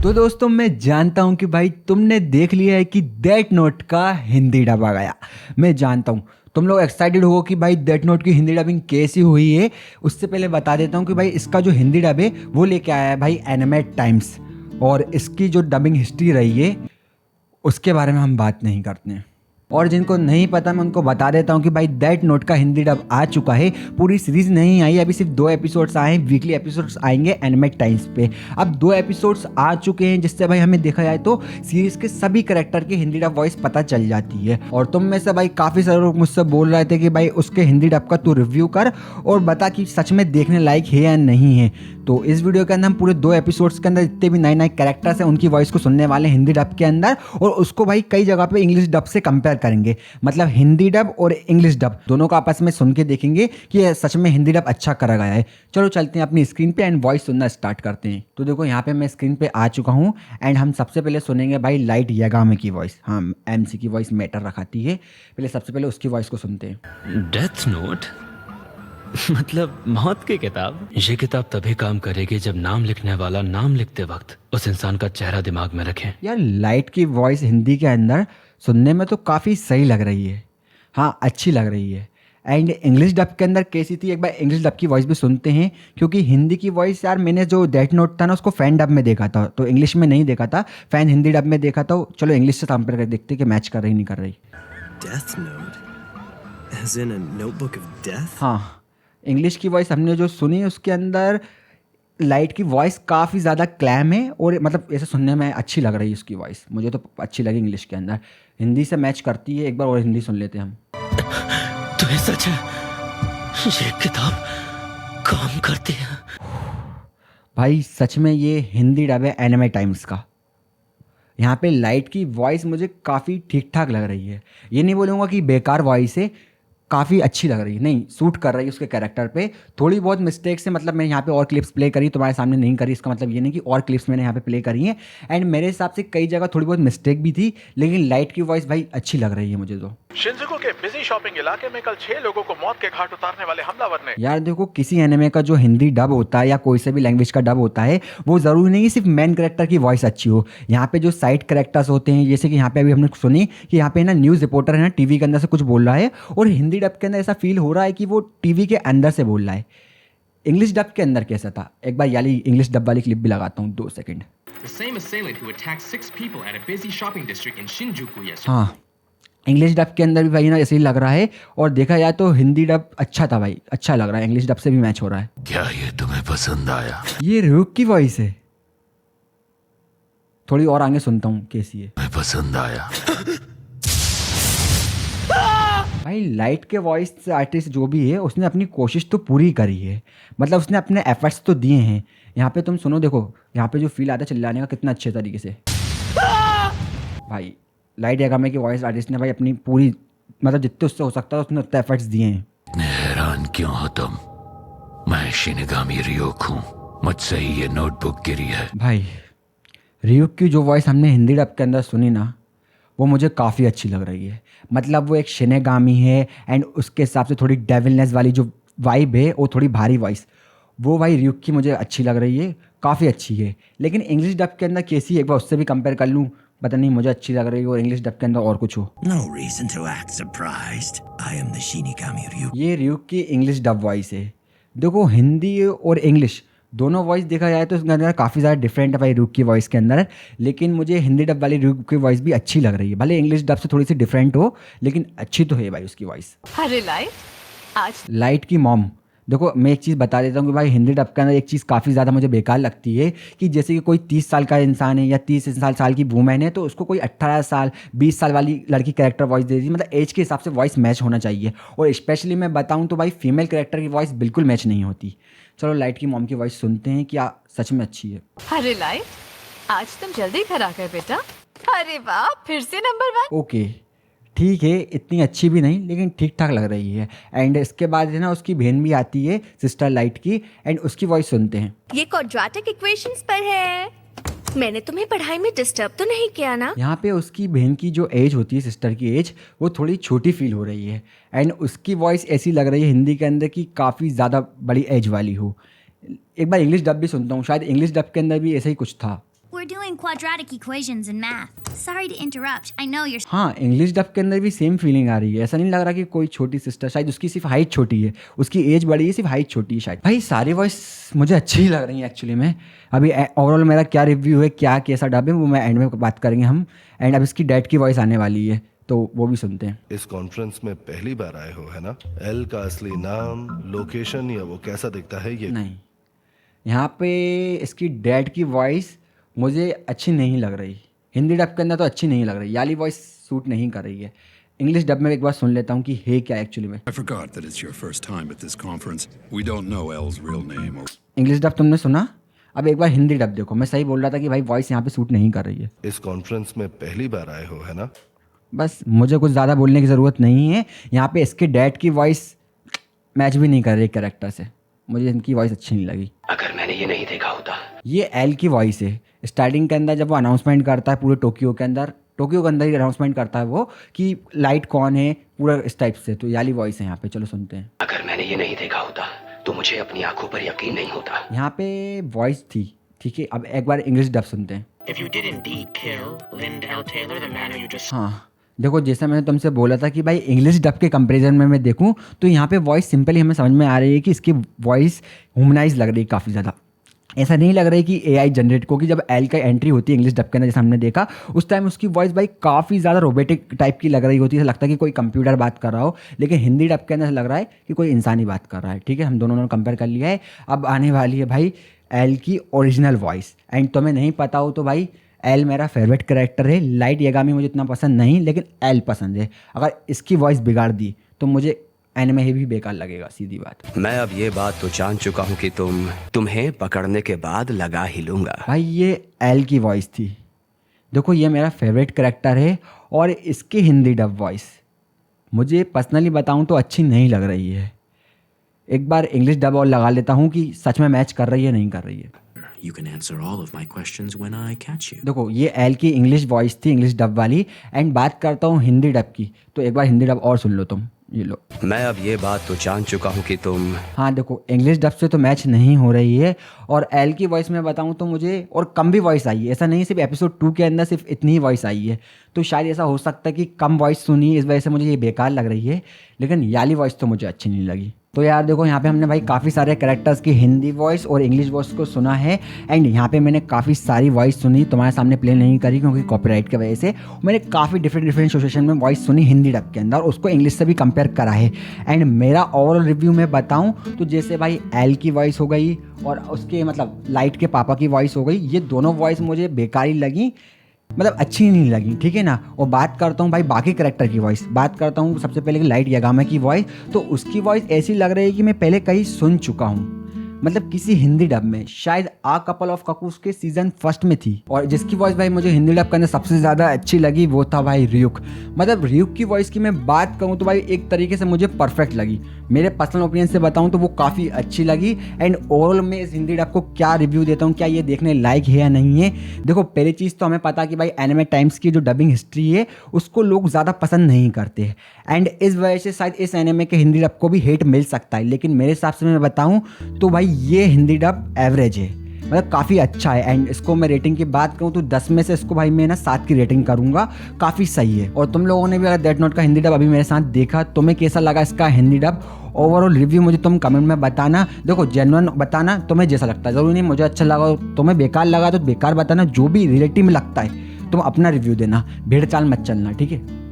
तो दोस्तों मैं जानता हूं कि भाई तुमने देख लिया है कि डेथ नोट का हिंदी डब आ गया। मैं जानता हूं तुम लोग एक्साइटेड हो कि भाई डेथ नोट की हिंदी डबिंग कैसी हुई है। उससे पहले बता देता हूं कि भाई इसका जो हिंदी डब है वो लेके आया है भाई एनिमेट टाइम्स, और इसकी जो डबिंग हिस्ट्री रही है उसके बारे में हम बात नहीं करते हैं। और जिनको नहीं पता मैं उनको बता देता हूँ कि भाई डेथ नोट का हिंदी डब आ चुका है। पूरी सीरीज नहीं आई, अभी सिर्फ 2 एपिसोड्स आए हैं। वीकली एपिसोड्स आएंगे एनिमेट टाइम्स पे। अब 2 एपिसोड्स आ चुके हैं, जिससे भाई हमें देखा जाए तो सीरीज के सभी कैरेक्टर की हिंदी डब वॉइस पता चल जाती है। और तुम में से भाई काफ़ी सारे लोग मुझसे बोल रहे थे कि भाई उसके हिंदी डब का तू रिव्यू कर और बता कि सच में देखने लायक है या नहीं है। तो इस वीडियो के अंदर हम पूरे 2 एपिसोड्स के अंदर जितने भी नए नए कैरेक्टर्स हैं उनकी वॉइस को सुनने वाले हिंदी डब के अंदर, और उसको भाई कई जगह पे इंग्लिश डब से कंपेयर करेंगे। मतलब हिंदी डब और इंग्लिश डब दोनों का आपस में सुन के देखेंगे कि ये सच में हिंदी डब अच्छा करा गया है। चलो चलते हैं अपनी स्क्रीन पे एंड वॉइस सुनना स्टार्ट करते हैं। तो देखो यहाँ पे मैं स्क्रीन पे आ चुका हूँ एंड हम सबसे पहले सुनेंगे भाई लाइट यागामी की वॉइस। हाँ, एमसी की वॉइस मैटर रखाती है। पहले सबसे पहले उसकी वॉइस को सुनते हैं। डेथ नोट मतलब मौत की किताब। ये किताब तभी काम करेगी जब नाम लिखने वाला नाम लिखते वक्त उस इंसान का चेहरा दिमाग में रखे। यार लाइट की वॉइस हिंदी के अंदर सुनने में तो काफ़ी सही लग रही है। हाँ, अच्छी लग रही है। एंड इंग्लिश डब के अंदर कैसी थी, एक बार इंग्लिश डब की वॉइस भी सुनते हैं, क्योंकि हिंदी की वॉइस यार मैंने जो डेथ नोट था ना उसको फैन डब में देखा था, तो इंग्लिश में नहीं देखा था, फैन हिंदी डब में देखा था। चलो इंग्लिश से कंपेयर कर देखते कि मैच कर रही नहीं कर रही। Death Note? As in a notebook of death? हाँ, इंग्लिश की वॉइस हमने जो सुनी उसके अंदर लाइट की वॉइस काफ़ी ज़्यादा क्लैम है, और मतलब ऐसे सुनने में अच्छी लग रही है उसकी वॉइस। मुझे तो अच्छी लगी इंग्लिश के अंदर, हिंदी से मैच करती है। एक बार और हिंदी सुन लेते हैं हम। तुम्हें सच है ये किताब काम करती है? भाई सच में ये हिंदी डब है एनिमे टाइम्स का। यहाँ पे लाइट की वॉइस मुझे काफ़ी ठीक ठाक लग रही है। ये नहीं बोलूँगा कि बेकार वॉइस है, काफ़ी अच्छी लग रही है, नहीं सूट कर रही है उसके कैरेक्टर पे। थोड़ी बहुत मिस्टेक्स है, मतलब मैंने यहाँ पे और क्लिप्स प्ले करी तुम्हारे सामने नहीं करी, इसका मतलब ये नहीं कि और क्लिप्स मैंने यहाँ पे प्ले करी हैं। एंड मेरे हिसाब से कई जगह थोड़ी बहुत मिस्टेक भी थी, लेकिन लाइट की वॉइस भाई अच्छी लग रही है मुझे तो। शिंजुकू के बिजी शॉपिंग इलाके में कल 6 लोगों को मौत के घाट उतारने वाले हमलावर ने। यार देखो, किसी एनिमे का जो हिंदी डब होता है या कोई से भी लैंग्वेज का डब होता है, वो ज़रूरी नहीं सिर्फ मेन कैरेक्टर की वॉइस अच्छी हो। यहाँ पे जो साइड कैरेक्टर्स होते हैं, जैसे कि यहाँ पे अभी हमने सुनी कि यहाँ पे ना न्यूज़ रिपोर्टर है ना टीवी के अंदर से कुछ बोल रहा है, और हिंदी डब के अंदर ऐसा फील हो रहा है कि वो टीवी के अंदर से बोल रहा है। इंग्लिश डब के अंदर कैसा था, एक बार याली इंग्लिश डब वाली क्लिप भी लगाता हूँ 2 second. The same assailant who attacked 6 people at a busy shopping district in Shinjuku yesterday. हाँ, इंग्लिश डब के अंदर भी भाई ना ऐसे ही लग रहा है, और देखा जाए तो हिंदी डब अच्छा था भाई, अच्छा लग रहा है, इंग्लिश डब से भी मैच हो रहा है। क्या ये तुम्हें पसंद आया? ये रूक की वॉइस है, थोड़ी और आगे सुनता हूँ कैसी है। तुम्हें पसंद आया? भाई लाइट के वॉइस आर्टिस्ट जो भी है उसने अपनी कोशिश तो पूरी करी है, मतलब उसने अपने एफर्ट्स तो दिए हैं। यहाँ पे तुम सुनो, देखो यहाँ पे जो फील आता है चिल्लाने का कितना अच्छे तरीके से। भाई लाइट यागामी के वॉइस आर्टिस्ट ने भाई अपनी पूरी, मतलब जितने उससे हो सकता है उसने उतने एफर्ट्स दिए हैं। इतने हैरान क्यों हो तुम? मैं शिनगामी रियोक हूँ, मुझसे ही ये नोटबुक गिरी है। भाई रियुक की जो वॉइस हमने हिंदी डब के अंदर सुनी ना, वो मुझे काफ़ी अच्छी लग रही है। मतलब वो एक शिनेगामी है एंड उसके हिसाब से थोड़ी डेविलनेस वाली जो वाइब है, वो थोड़ी भारी वॉइस, वो भाई रियुक की मुझे अच्छी लग रही है, काफ़ी अच्छी है। लेकिन इंग्लिश डब के अंदर कैसी, एक बार उससे भी कंपेयर कर लूँ, पता नहीं मुझे अच्छी लग रही है, और इंग्लिश डब के अंदर और कुछ हो। No reason to act surprised. I am the Shinigami Ryuk. ये रियुक की इंग्लिश डब वॉइस है। देखो हिंदी और इंग्लिश दोनों वॉइस देखा जाए तो उसके अंदर काफ़ी ज़्यादा डिफरेंट है भाई रूक की वॉइस के अंदर, लेकिन मुझे हिंदी डब वाली रूक की वॉइस भी अच्छी लग रही है। भले इंग्लिश डब से थोड़ी सी डिफरेंट हो, लेकिन अच्छी तो है भाई उसकी वॉइस। अरे लाइट, आज लाइट की मॉम, देखो मैं एक चीज़ बता देता हूँ कि भाई हिंदी डब के अंदर एक चीज़ काफ़ी ज़्यादा मुझे बेकार लगती है कि जैसे कि कोई 30 साल का इंसान है या 30 साल की वूमेन है, तो उसको कोई 18 साल 20 साल वाली लड़की कैरेक्टर वॉइस दे दी। मतलब एज के हिसाब से वॉइस मैच होना चाहिए, और स्पेशली मैं बताऊँ तो भाई फीमेल कैरेक्टर की वॉइस बिल्कुल मैच नहीं होती। चलो लाइट की मॉम की वॉइस सुनते हैं, क्या सच में अच्छी है। अरे लाइट, आज तुम जल्दी घर आ गए बेटा। अरे वाह, फिर से नंबर 1। ओके ठीक है, इतनी अच्छी भी नहीं लेकिन ठीक ठाक लग रही है। एंड इसके बाद है ना उसकी बहन भी आती है सिस्टर लाइट की, एंड उसकी वॉइस सुनते हैं। ये क्वाड्रेटिक इक्वेशंस पर है। मैंने तुम्हें पढ़ाई में डिस्टर्ब तो नहीं किया ना? यहाँ पे उसकी बहन की जो एज होती है, सिस्टर की एज, वो थोड़ी छोटी फील हो रही है, एंड उसकी वॉइस ऐसी लग रही है हिंदी के अंदर कि काफ़ी ज़्यादा बड़ी एज वाली हो। एक बार इंग्लिश डब भी सुनता हूँ, शायद इंग्लिश डब के अंदर भी ऐसा ही कुछ था। We're doing quadratic equations in math. Sorry to interrupt. I know you're. हाँ, इंग्लिश डब के अंदर भी सेम फीलिंग आ रही है। ऐसा नहीं लग रहा कि कोई छोटी सिस्टर, शायद उसकी सिर्फ हाइट छोटी है, उसकी एज बड़ी है, सिर्फ हाइट छोटी है शायद। भाई सारी वॉइस मुझे अच्छी ही लग रही है एक्चुअली में। अभी ओवरऑल मेरा क्या रिव्यू है, क्या कैसा डब है, वो मैं एंड में बात करेंगे हम। एंड अब इसकी डैड की वॉइस आने वाली है, तो वो भी सुनते हैं। इस कॉन्फ्रेंस में पहली बार आए हो, है ना? एल का असली नाम, लोकेशन या वो कैसा दिखता है ये नहीं, यहाँ पे इसकी डैड की वॉइस मुझे अच्छी नहीं लग रही। हिंदी डब के अंदर तो अच्छी नहीं लग रही, याली वॉइस सूट नहीं कर रही है। इंग्लिश डब में एक बार सुन लेता हूँ कि है क्या एक्चुअली में। I forgot that it's your first time at this conference. We don't know Elle's real name or... English dub तुमने सुना, अब एक बार हिंदी डब देखो। मैं सही बोल रहा था कि भाई वॉइस यहाँ पे सूट नहीं कर रही है। इस कॉन्फ्रेंस में पहली बार आए हो, है ना? बस मुझे कुछ ज़्यादा बोलने की ज़रूरत नहीं है। यहाँ पे इसके डैड की वॉइस मैच भी नहीं कर रही कैरेक्टर से, मुझे इनकी वॉइस अच्छी नहीं लगी। अगर मैंने ये नहीं देखा होता। ये एल की वॉइस है। स्टार्टिंग के अंदर जब वो अनाउंसमेंट करता है पूरे टोक्यो के अंदर ही अनाउंसमेंट करता है वो कि लाइट कौन है, पूरा इस टाइप से। तो याली वॉइस है यहाँ पे, चलो सुनते हैं। अगर मैंने ये नहीं देखा होता तो मुझे अपनी आंखों पर यकीन नहीं होता। यहाँ पे वॉइस थी, ठीक है। अब एक बार इंग्लिश डब सुनते हैं। If you did indeed kill Lindell Taylor, the man who you just... हाँ, देखो जैसा मैंने तुमसे बोला था कि भाई इंग्लिश डब के कंपैरिजन में मैं देखूं तो यहाँ पे वॉइस सिंपली हमें समझ में आ रही है कि इसकी वॉइस ह्यूमनाइज लग रही है काफ़ी ज़्यादा। ऐसा नहीं लग रहा है कि एआई जनरेट को, कि जब एल का एंट्री होती है इंग्लिश डब के अंदर जैसे हमने देखा, उस टाइम उसकी वॉइस भाई काफ़ी ज़्यादा रोबोटिक टाइप की लग रही होती है। ऐसा लगता है कि कोई कंप्यूटर बात कर रहा हो, लेकिन हिंदी डब के अंदर लग रहा है कि कोई इंसान ही बात कर रहा है। ठीक है, हम दोनों ने कंपेयर कर लिया है। अब आने वाली है भाई एल की ओरिजिनल वॉइस। एंड तुम्हें नहीं पता हो तो भाई एल मेरा फेवरेट कैरेक्टर है। लाइट यागामी मुझे इतना पसंद नहीं, लेकिन एल पसंद है। अगर इसकी वॉइस बिगाड़ दी तो मुझे एनिमे ही भी बेकार लगेगा, सीधी बात। मैं अब ये बात तो जान चुका हूँ कि तुम्हें पकड़ने के बाद लगा ही लूंगा। भाई ये एल की वॉइस थी। देखो ये मेरा फेवरेट कैरेक्टर है और इसकी हिंदी डब वॉइस मुझे पर्सनली बताऊँ तो अच्छी नहीं लग रही है। एक बार इंग्लिश डब और लगा लेता हूँ कि सच में मैच कर रही है नहीं कर रही है। You can answer all of my questions when I catch you. देखो ये एल की इंग्लिश वॉइस थी, इंग्लिश डब वाली। एंड बात करता हूँ हिंदी डब की, तो एक बार हिंदी डब और सुन लो तुम, ये लो। मैं अब ये बात तो जान चुका हूँ कि हाँ देखो इंग्लिश डब से तो मैच नहीं हो रही है। और एल की वॉइस में बताऊँ तो मुझे और कम भी वॉइस आई है। ऐसा नहीं सिर्फ एपिसोड 2 के अंदर सिर्फ इतनी ही वॉइस आई है, तो शायद ऐसा हो सकता है कि कम वॉइस सुनी, इस वजह से मुझे ये बेकार लग रही है। लेकिन याली वॉइस तो मुझे अच्छी नहीं लगी। तो यार देखो यहाँ पे हमने भाई काफ़ी सारे कैरेक्टर्स की हिंदी वॉइस और इंग्लिश वॉइस को सुना है। एंड यहाँ पे मैंने काफ़ी सारी वॉइस सुनी, तुम्हारे सामने प्ले नहीं करी क्योंकि कॉपीराइट की वजह से। मैंने काफ़ी डिफरेंट सिचुएशन में वॉइस सुनी हिंदी डब के अंदर, उसको इंग्लिश से भी कंपेयर करा है। एंड मेरा ओवरऑल रिव्यू में बताऊँ तो जैसे भाई एल की वॉइस हो गई और उसके मतलब लाइट के पापा की वॉइस हो गई, ये दोनों वॉइस मुझे बेकारी लगी, मतलब अच्छी नहीं लगी। ठीक है ना। और बात करता हूँ भाई बाकी कैरेक्टर की वॉइस, बात करता हूँ सबसे पहले कि लाइट यागामा की वॉइस, तो उसकी वॉइस ऐसी लग रही है कि मैं पहले कहीं सुन चुका हूँ, मतलब किसी हिंदी डब में, शायद आ कपल ऑफ ककूस के सीजन 1 में थी। और जिसकी वॉइस भाई मुझे हिंदी डब करने सबसे ज़्यादा अच्छी लगी वो था भाई रियुक। मतलब रियुक की वॉइस की मैं बात करूँ तो भाई एक तरीके से मुझे परफेक्ट लगी। मेरे पर्सनल ओपिनियन से बताऊँ तो वो काफ़ी अच्छी लगी। एंड ओवरऑल मैं इस हिंदी डब को क्या रिव्यू देता हूँ, क्या ये देखने लायक है या नहीं है। देखो पहली चीज़ तो हमें पता कि भाई एनिमे टाइम्स की जो डबिंग हिस्ट्री है उसको लोग ज़्यादा पसंद नहीं करते हैं। एंड इस वजह से शायद इस एनिमे के हिंदी डब को भी हेट मिल सकता है। लेकिन मेरे हिसाब से मैं बताऊँ तो भाई ये हिंदी डब एवरेज है, मतलब काफ़ी अच्छा है। एंड इसको मैं रेटिंग की बात करूँ तो 10 में से इसको भाई मैं ना 7 की रेटिंग करूँगा, काफ़ी सही है। और तुम लोगों ने भी अगर डेथ नोट का हिंदी डब अभी मेरे साथ देखा, तुम्हें कैसा लगा इसका हिंदी डब, ओवरऑल रिव्यू मुझे तुम कमेंट में बताना। देखो जेन्युइन बताना, तुम्हें जैसा लगता है, ज़रूरी नहीं मुझे अच्छा लगा, तुम्हें बेकार लगा तो बेकार बताना, जो भी रिलेटिव में लगता है तुम अपना रिव्यू देना, भेड़ चाल मत चलना, ठीक है।